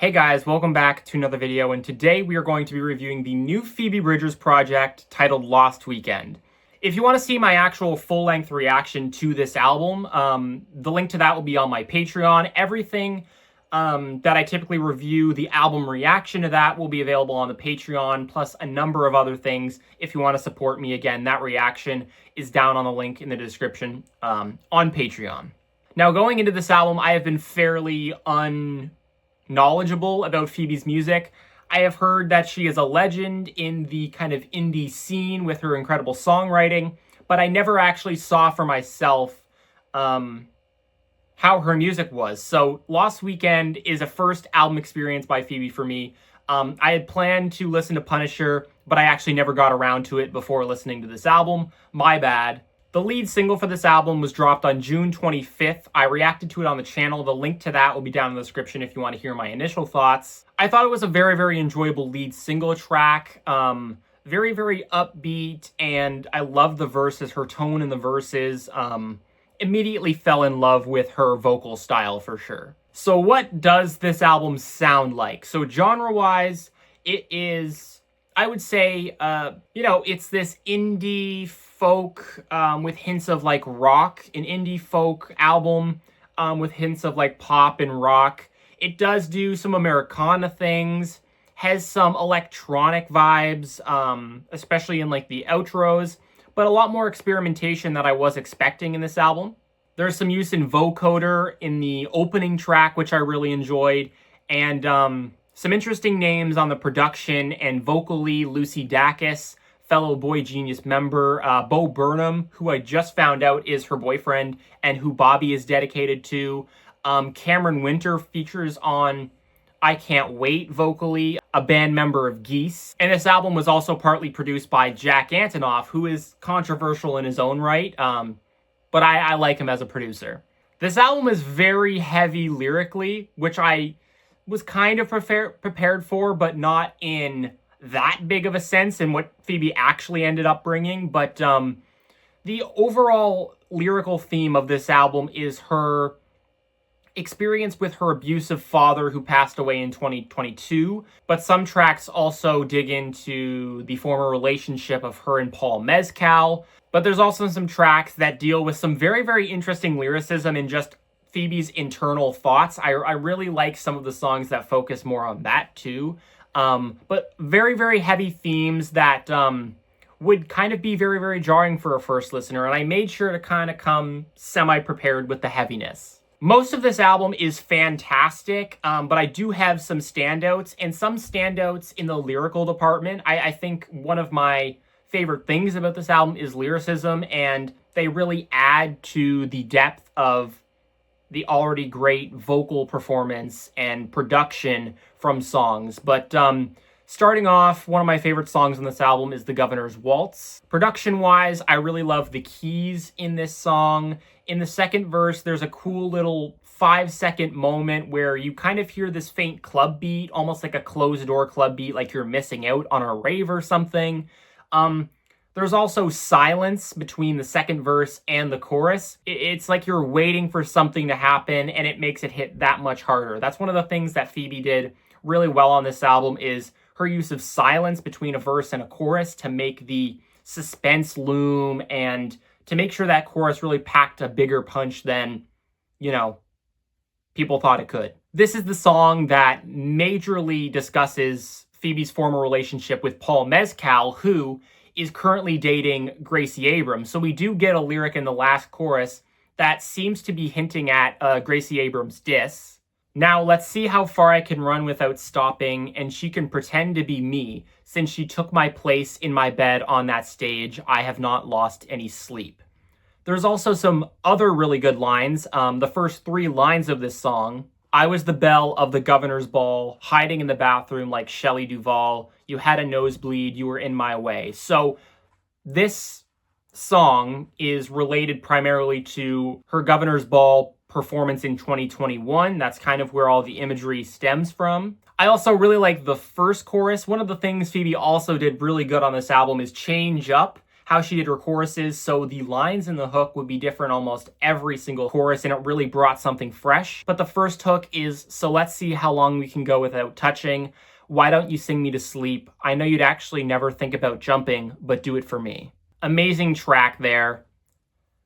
Hey guys, welcome back to another video, and today we are going to be reviewing the new Phoebe Bridgers project titled Lost Weekend. If you want to see my actual full-length reaction to this album, the link to that will be on my Patreon. Everything that I typically review, the album reaction to that will be available on the Patreon, plus a number of other things if you want to support me. Again, that reaction is down on the link in the description on Patreon. Now, going into this album, I have been fairly knowledgeable about Phoebe's music. I have heard that she is a legend in the kind of indie scene with her incredible songwriting, but I never actually saw for myself how her music was. So Lost Weekend is a first album experience by Phoebe for me. I had planned to listen to Punisher, but I actually never got around to it before listening to this album. My bad. The lead single for this album was dropped on June 25th. I reacted to it on the channel. The link to that will be down in the description if you want to hear my initial thoughts. I thought it was a very, very enjoyable lead single track. Very, very upbeat, and I love the verses, her tone in the verses. Immediately fell in love with her vocal style for sure. So what does this album sound like? So genre-wise, it is, I would say, it's this indie folk with hints of like rock, an indie folk album with hints of like pop and rock. It does do some Americana things, has some electronic vibes, especially in like the outros, but a lot more experimentation that I was expecting in this album. There's some use in vocoder in the opening track, which I really enjoyed, and some interesting names on the production and vocally. Lucy Dacus, fellow Boy Genius member, Bo Burnham, who I just found out is her boyfriend and who Bobby is dedicated to. Cameron Winter features on I Can't Wait vocally, a band member of Geese. And this album was also partly produced by Jack Antonoff, who is controversial in his own right, but I like him as a producer. This album is very heavy lyrically, which I was kind of prepared for, but not in that big of a sense in what Phoebe actually ended up bringing. But the overall lyrical theme of this album is her experience with her abusive father who passed away in 2022. But some tracks also dig into the former relationship of her and Paul Mescal. But there's also some tracks that deal with some very, very interesting lyricism and just Phoebe's internal thoughts. I really like some of the songs that focus more on that too. But very, very heavy themes that would kind of be very, very jarring for a first listener, and I made sure to kind of come semi-prepared with the heaviness. Most of this album is fantastic, but I do have some standouts, and some standouts in the lyrical department. I think one of my favorite things about this album is lyricism, and they really add to the depth of the already great vocal performance and production from songs. But starting off, one of my favorite songs on this album is The Governor's Waltz. Production-wise, I really love the keys in this song. In the second verse, there's a cool little 5-second moment where you kind of hear this faint club beat, almost like a closed-door club beat, like you're missing out on a rave or something. There's also silence between the second verse and the chorus. It's like you're waiting for something to happen, and it makes it hit that much harder. That's one of the things that Phoebe did really well on this album, is her use of silence between a verse and a chorus to make the suspense loom and to make sure that chorus really packed a bigger punch than, people thought it could. This is the song that majorly discusses Phoebe's former relationship with Paul Mescal, who is currently dating Gracie Abrams. So we do get a lyric in the last chorus that seems to be hinting at Gracie Abrams' diss. Now let's see how far I can run without stopping, and she can pretend to be me. Since she took my place in my bed on that stage, I have not lost any sleep. There's also some other really good lines. The first 3 lines of this song: I was the belle of the governor's ball, hiding in the bathroom like Shelley Duvall. You had a nosebleed, you were in my way. So this song is related primarily to her governor's ball performance in 2021. That's kind of where all the imagery stems from. I also really like the first chorus. One of the things Phoebe also did really good on this album is change up how she did her choruses. So the lines in the hook would be different almost every single chorus, and it really brought something fresh. But the first hook is, so let's see how long we can go without touching. Why don't you sing me to sleep? I know you'd actually never think about jumping, but do it for me. Amazing track there.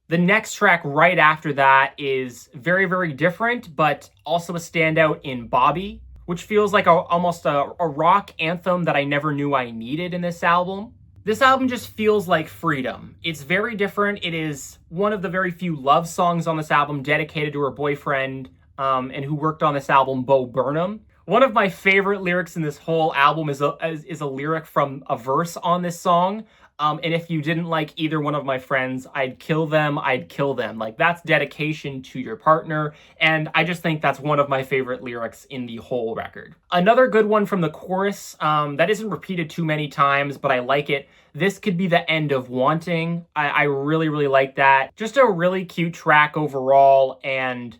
The next track right after that is very, very different, but also a standout in Bobby, which feels like almost a rock anthem that I never knew I needed in this album. This album just feels like freedom. It's very different. It is one of the very few love songs on this album dedicated to her boyfriend and who worked on this album, Bo Burnham. One of my favorite lyrics in this whole album is a lyric from a verse on this song. And if you didn't like either one of my friends, I'd kill them, I'd kill them. Like, that's dedication to your partner. And I just think that's one of my favorite lyrics in the whole record. Another good one from the chorus that isn't repeated too many times, but I like it. This could be the end of wanting. I really, really like that. Just a really cute track overall, and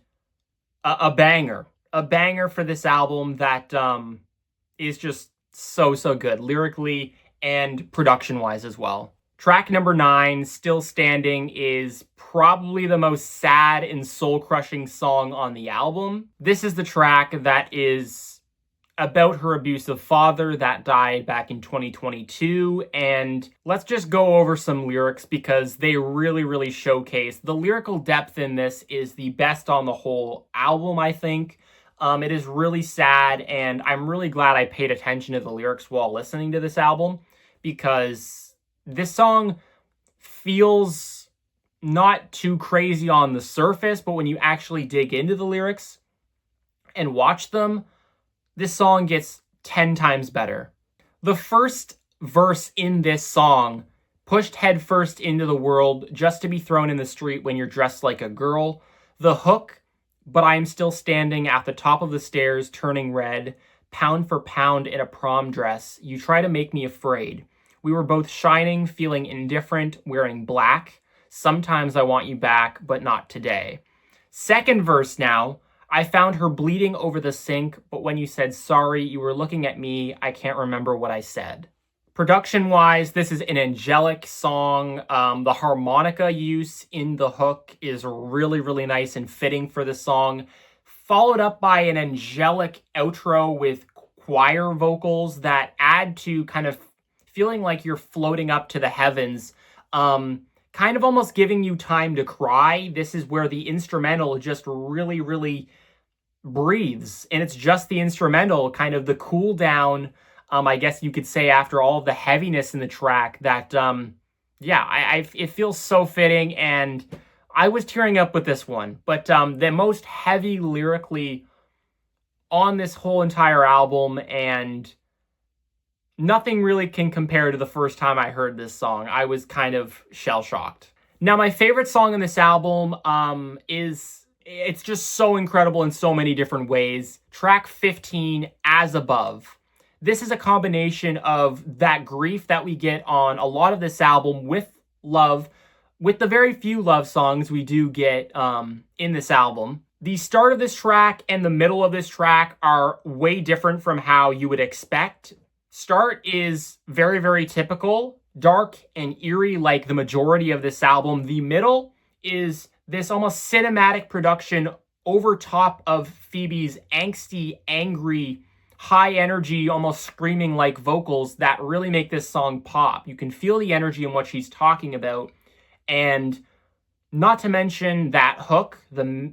a banger. A banger for this album that is just so, so good. Lyrically and production-wise as well. Track number 9, Still Standing, is probably the most sad and soul-crushing song on the album. This is the track that is about her abusive father that died back in 2022, and let's just go over some lyrics because they really, really showcase. The lyrical depth in this is the best on the whole album, I think. It is really sad, and I'm really glad I paid attention to the lyrics while listening to this album, because this song feels not too crazy on the surface, but when you actually dig into the lyrics and watch them, this song gets 10 times better. The first verse in this song, pushed headfirst into the world just to be thrown in the street when you're dressed like a girl. The hook, but I am still standing at the top of the stairs, turning red, pound for pound in a prom dress. You try to make me afraid. We were both shining, feeling indifferent, wearing black. Sometimes I want you back, but not today. Second verse now. I found her bleeding over the sink, but when you said sorry, you were looking at me. I can't remember what I said. Production-wise, this is an angelic song. The harmonica use in the hook is really, really nice and fitting for the song. Followed up by an angelic outro with choir vocals that add to kind of feeling like you're floating up to the heavens. Kind of almost giving you time to cry. This is where the instrumental just really, really breathes. And it's just the instrumental, kind of the cool down, I guess you could say, after all of the heaviness in the track that, it feels so fitting, and I was tearing up with this one. But the most heavy lyrically on this whole entire album, and nothing really can compare to the first time I heard this song. I was kind of shell-shocked. Now, my favorite song on this album it's just so incredible in so many different ways. Track 15, As Above. This is a combination of that grief that we get on a lot of this album with love, with the very few love songs we do get in this album. The start of this track and the middle of this track are way different from how you would expect. Start is very, very typical, dark and eerie like the majority of this album. The middle is this almost cinematic production over top of Phoebe's angsty, angry, high energy, almost screaming like vocals that really make this song pop. You can feel the energy in what she's talking about. And not to mention that hook, the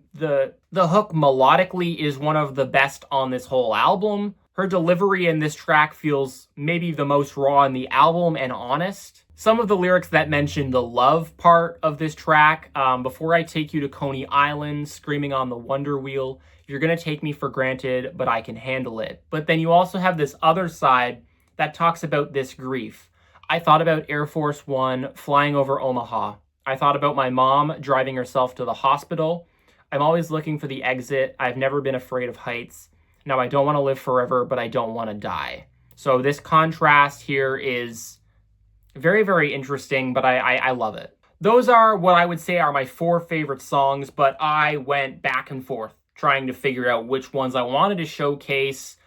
hook melodically is one of the best on this whole album. Her delivery in this track feels maybe the most raw in the album and honest. Some of the lyrics that mention the love part of this track, before I take you to Coney Island, screaming on the Wonder Wheel, you're gonna take me for granted, but I can handle it. But then you also have this other side that talks about this grief. I thought about Air Force One flying over Omaha. I thought about my mom driving herself to the hospital. I'm always looking for the exit. I've never been afraid of heights. Now, I don't want to live forever, but I don't want to die. So this contrast here is very, very interesting, but I love it. Those are what I would say are my 4 favorite songs, but I went back and forth trying to figure out which ones I wanted to showcase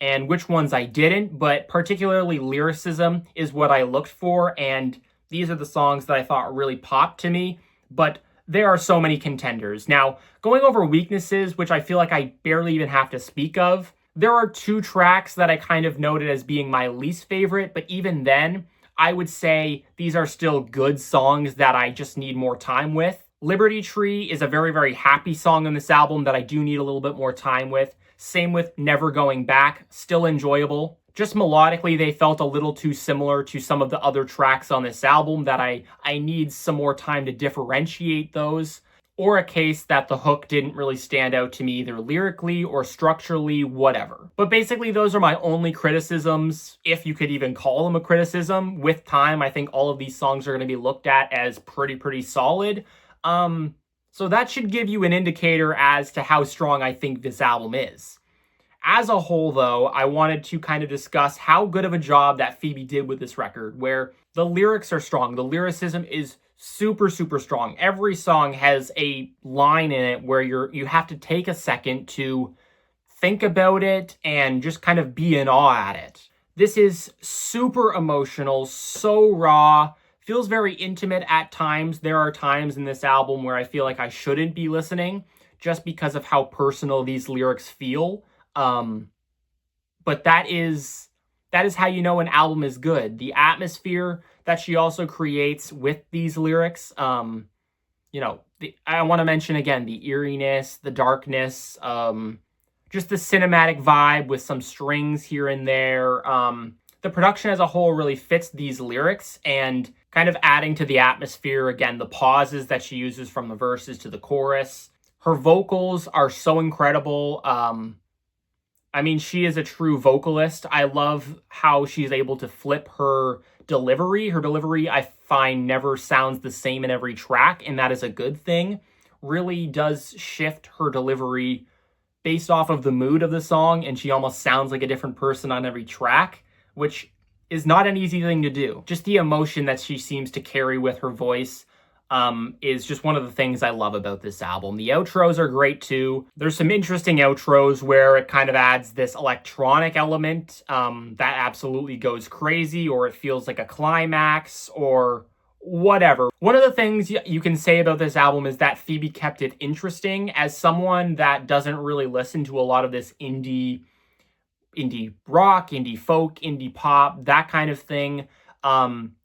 and which ones I didn't, but particularly lyricism is what I looked for, and These are the songs that I thought really popped to me, but there are so many contenders. Now, going over weaknesses, which I feel like I barely even have to speak of, there are 2 tracks that I kind of noted as being my least favorite, but even then, I would say these are still good songs that I just need more time with. Liberty Tree is a very, very happy song on this album that I do need a little bit more time with. Same with Never Going Back, still enjoyable. Just melodically, they felt a little too similar to some of the other tracks on this album that I need some more time to differentiate those. Or a case that the hook didn't really stand out to me either lyrically or structurally, whatever. But basically, those are my only criticisms, if you could even call them a criticism. With time, I think all of these songs are going to be looked at as pretty solid. So that should give you an indicator as to how strong I think this album is. As a whole, though, I wanted to kind of discuss how good of a job that Phoebe did with this record, where the lyrics are strong. The lyricism is super strong. Every song has a line in it where you have to take a second to think about it and just kind of be in awe at it. This is super emotional, so raw, feels very intimate at times. There are times in this album where I feel like I shouldn't be listening just because of how personal these lyrics feel. But that is how you know an album is good. The atmosphere that she also creates with these lyrics, I want to mention again the eeriness, the darkness, just the cinematic vibe with some strings here and there. The production as a whole really fits these lyrics and kind of adding to the atmosphere. Again, the pauses that she uses from the verses to the chorus. Her vocals are so incredible. She is a true vocalist. I love how she's able to flip her delivery. Her delivery, I find, never sounds the same in every track, and that is a good thing. Really does shift her delivery based off of the mood of the song, and she almost sounds like a different person on every track, which is not an easy thing to do. Just the emotion that she seems to carry with her voice is just one of the things I love about this album. The outros are great too. There's some interesting outros where it kind of adds this electronic element that absolutely goes crazy, or it feels like a climax, or whatever. One of the things you can say about this album is that Phoebe kept it interesting. As someone that doesn't really listen to a lot of this indie rock, indie folk, indie pop, that kind of thing,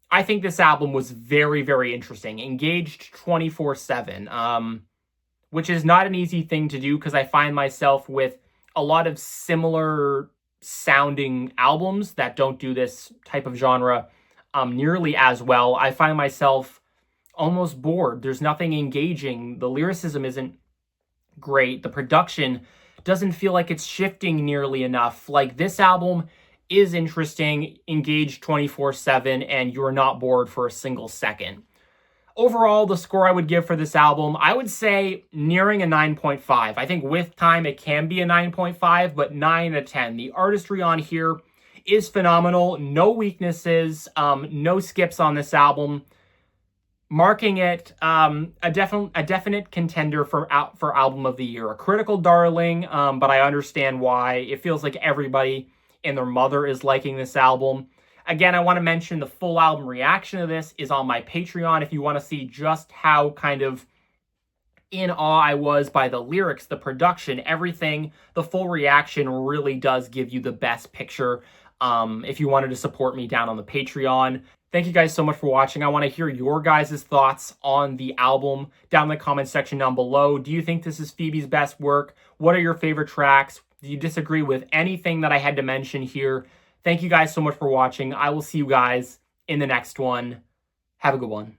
I think this album was very interesting. Engaged 24/7, which is not an easy thing to do because I find myself with a lot of similar sounding albums that don't do this type of genre nearly as well. I find myself almost bored. There's nothing engaging. The lyricism isn't great. The production doesn't feel like it's shifting nearly enough. Like, this album is interesting, engaged 24/7, and you're not bored for a single second. Overall, the score I would give for this album, I would say nearing a 9.5. I think with time it can be a 9.5, but 9 out of 10. The artistry on here is phenomenal. No weaknesses, no skips on this album. Marking it a definite contender for album of the year. A critical darling, but I understand why. It feels like everybody and their mother is liking this album. Again, I want to mention the full album reaction to this is on my Patreon if you want to see just how kind of in awe I was by the lyrics, the production, everything. The full reaction really does give you the best picture if you wanted to support me down on the Patreon. Thank you guys so much for watching. I want to hear your guys' thoughts on the album down in the comment section down below. Do you think this is Phoebe's best work? What are your favorite tracks? Do you disagree with anything that I had to mention here? Thank you guys so much for watching. I will see you guys in the next one. Have a good one.